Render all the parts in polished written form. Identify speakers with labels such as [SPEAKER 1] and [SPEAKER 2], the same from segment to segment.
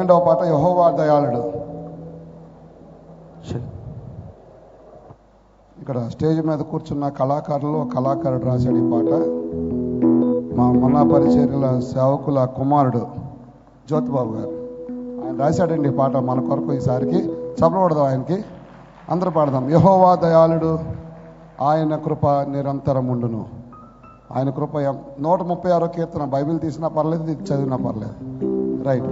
[SPEAKER 1] రెండవ పాట యెహోవా దయాళుడు. ఇక్కడ స్టేజ్ మీద కూర్చున్న కళాకారుడు రాశాడు ఈ పాట. మా మన్నా పరిచర్యల సేవకుల కుమారుడు జ్యోతిబాబు గారు ఆయన రాశాడండి ఈ పాట మన కొరకు. ఈసారికి చప్పడదాం ఆయనకి, అందరూ పాడదాం. యెహోవా దయాళుడు, ఆయన కృప నిరంతరముండును. ఆయన కృప 136వ కీర్తన. బైబిల్ తీసినా పర్లేదు, ఇది చదివినా పర్లేదు. రైట్.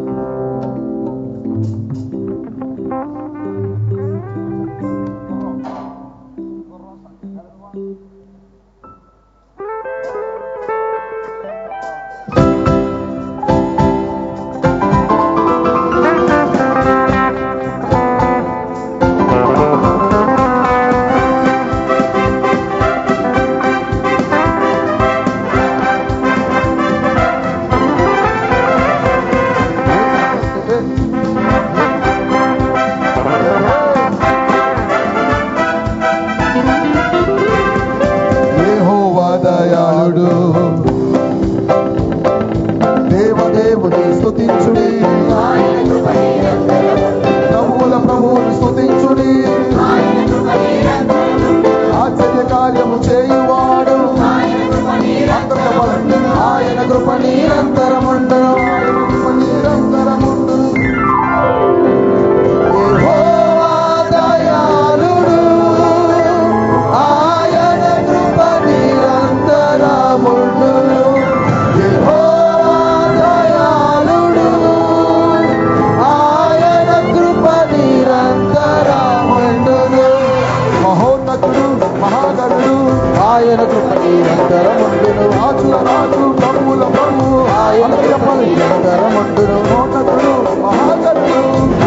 [SPEAKER 1] దేవదేవుని స్తుతించుడి, ప్రభువుల ప్రభువుని స్తుతించుడి. ఆశ్చర్య కార్యము చేయువాడు ఆయన కృప నిరంతరముండును. యెహోవా దయాళుడు, ఆయన కృప నిరంతరముండును. ఆయన కృప నిరంతరముండును. రాజుల రాజు, ప్రభువుల ప్రభువు, ఆయన కృప నిరంతరముండును. మహోన్నతుడు మహాగణుడు,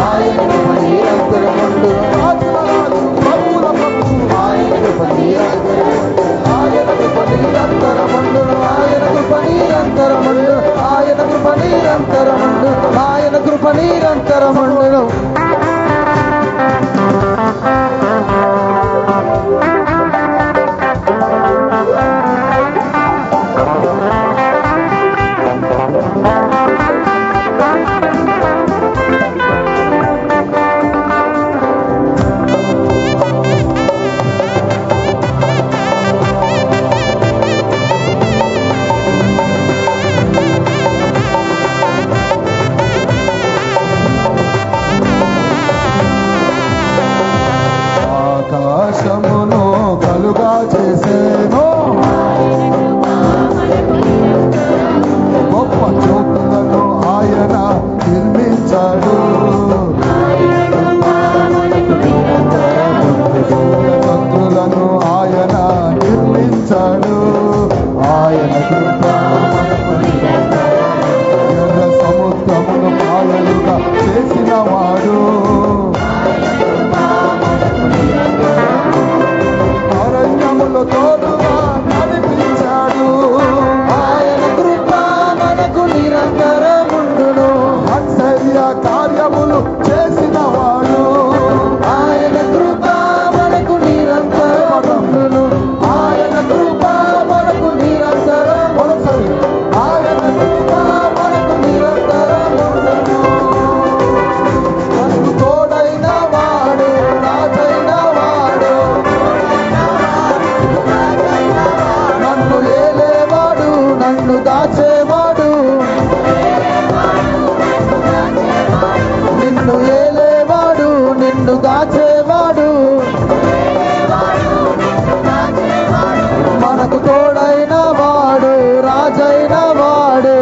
[SPEAKER 1] ఆయన కృప నిరంతరముండును. రాజుల రాజు, ప్రభువుల ప్రభువు, ఆయన కృప నిరంతరముండును. ఆయన కృప నిరంతరముండును. ఆయన కృప నిరంతరముండును. ఆయన కృప నిరంతరముండును. ఆయన కృప నిరంతరముండును. ఆకాశమును కలుగా చేసేను, గొప్ప జ్యోతులను ఆయన నిర్మించాడు. చంద్రులను ఆయన నిర్మించాడు. ఆయన కృప ఎర్ర సముద్రమును పాయలుగా చేసిన వాడు. అరణ్యములో తోడుగా నడిపించాడు. ఆయన కృప మనకు నిరంతరముండును. ఆశ్చర్య కార్యములు చేసిన వాడు. ఆయన కృప మనకు నిరంతరముండును. ఆయన కృప మనకు నిరంతరముండును. ఆయన కృప మనకు నిరంతరముండును. మనకు తోడైన వాడు, రాజైన వాడు, నన్ను ఏలేవాడు, నన్ను దాచేవాడు, నిన్ను ఏలేవాడు, నిన్ను దాచేవాడు, మనకు తోడైన వాడు, రాజైన వాడు.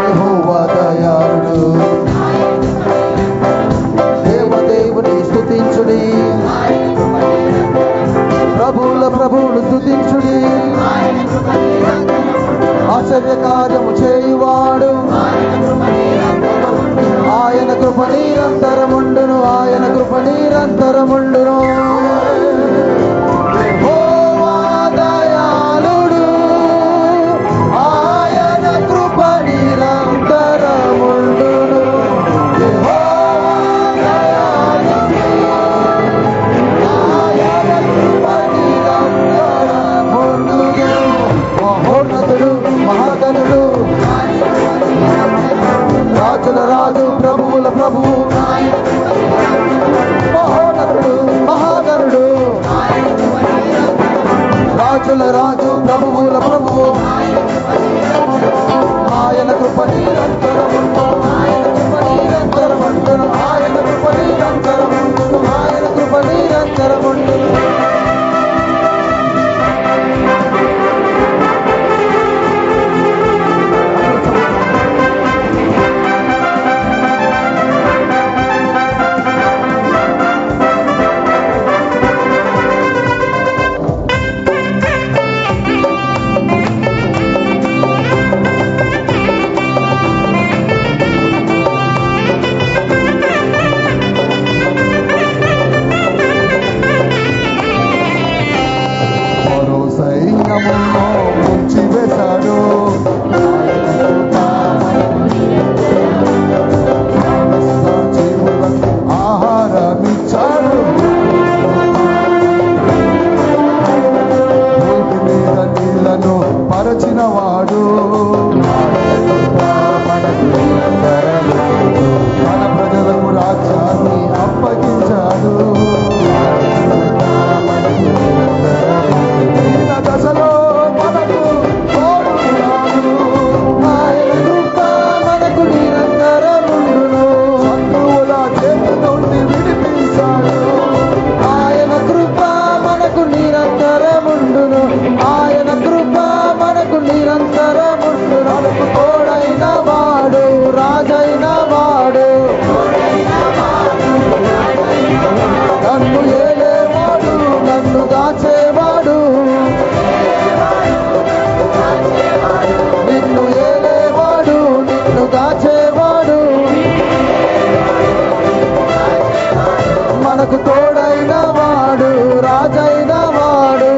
[SPEAKER 1] యెహోవా దయాళుడు, దేవదేవుని స్తుతించుడి, ప్రభువుల ప్రభువును స్తుతించుడి. ఆశ్చర్య కార్యము చేయువాడు ఆయన కృప నిరంతరముండును. ఆయన కృప నిరంతరముండును. యెహోవా దయాళుడు, ఆయన కృప నిరంతరముండును. యెహోవా దయాళుడు, ఆయన కృప నిరంతరముండును.
[SPEAKER 2] రాజుల రాజు ప్రభువుల ప్రభువు ఆయన కృప నిరంతరముండును ఆయన కృప నిరంతరముండును ఆయన కృప నిరంతరముండును ఆయన కృప నిరంతరముండును
[SPEAKER 1] పరచినవాడు మన ప్రజలకు రాజ్యాన్ని అప్పగించాడు దశలో మనకు
[SPEAKER 2] ఆయన కృప మనకు నిరంతరముండును
[SPEAKER 1] శత్రువుల చేతి నుండి విడిపించాడు
[SPEAKER 2] ఆయన కృప మనకు నిరంతరముండును ఆయన కృప మనకు నిరంతరముండును మనకు తోడైన వాడు రాజైన వాడు నన్ను ఏలేవాడు నన్ను దాచేవాడు నిన్ను ఏలేవాడు నిన్ను దాచేవాడు మనకు తోడైన వాడు రాజైన వాడు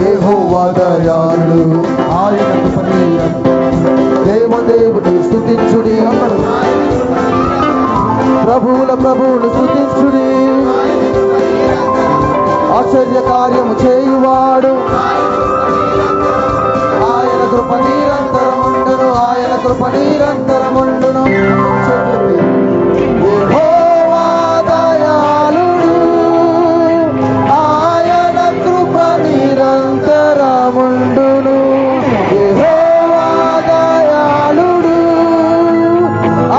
[SPEAKER 2] యెహోవా దయాళుడు ఆయనకు పని దేవదేవుడు స్తుతించుడి ప్రభువుల ప్రభువులు స్తుతించుడి ఆశ్చర్య కార్యము చేయువాడు ఆయన కృప నిరంతరముండును ఆయన కృప నిరంతరముండును యెహోవా దయాళుడు ఆయన కృప నిరంతరముండును యెహోవా దయాళుడు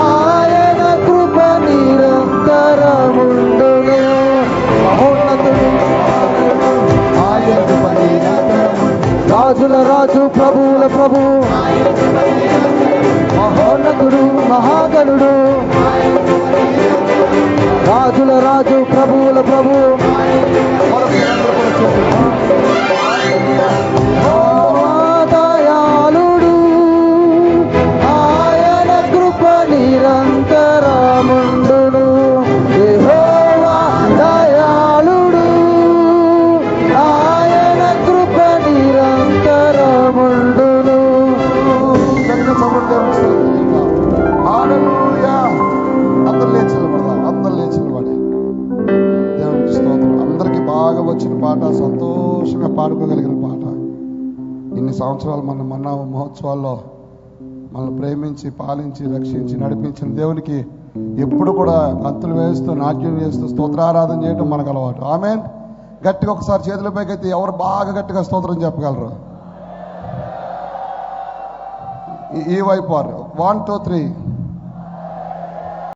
[SPEAKER 2] ఆయన కృప నిరంతరముండును మహోన్నతుడు
[SPEAKER 1] ఆయన కృప నిరంతరముండును
[SPEAKER 2] రాజుల రాజు ప్రభువుల ప్రభు మహోన్నతుడు మహాగణుడు రాజుల రాజు ప్రభువుల ప్రభు దయాళుడు ఆయన కృప నిరంతరముండును యెహోవా దయాళుడు ఆయన కృప నిరంతరముండును
[SPEAKER 1] హల్లెలూయా అందరూ లేచి నిలబడదాం అందరూ లేచి నిలబడి దేవునికి స్తోత్రం అందరికీ బాగా వచ్చిన పాట సంతోషంగా పాడుకోగలిగిన పాట ఇన్ని సంవత్సరాలు మన మన్నా మహోత్సవాల్లో మనల్ని ప్రేమించి పాలించి రక్షించి నడిపించిన దేవునికి ఎప్పుడు కూడా గంతులు వేస్తూ నాట్యం చేస్తూ స్తోత్రారాధన చేయడం మనకు అలవాటు ఆమేన్ గట్టిగా ఒకసారి చేతుల పైకైతే ఎవరు బాగా గట్టిగా స్తోత్రం చెప్పగలరు ఈ వైపు వారు 1 2 3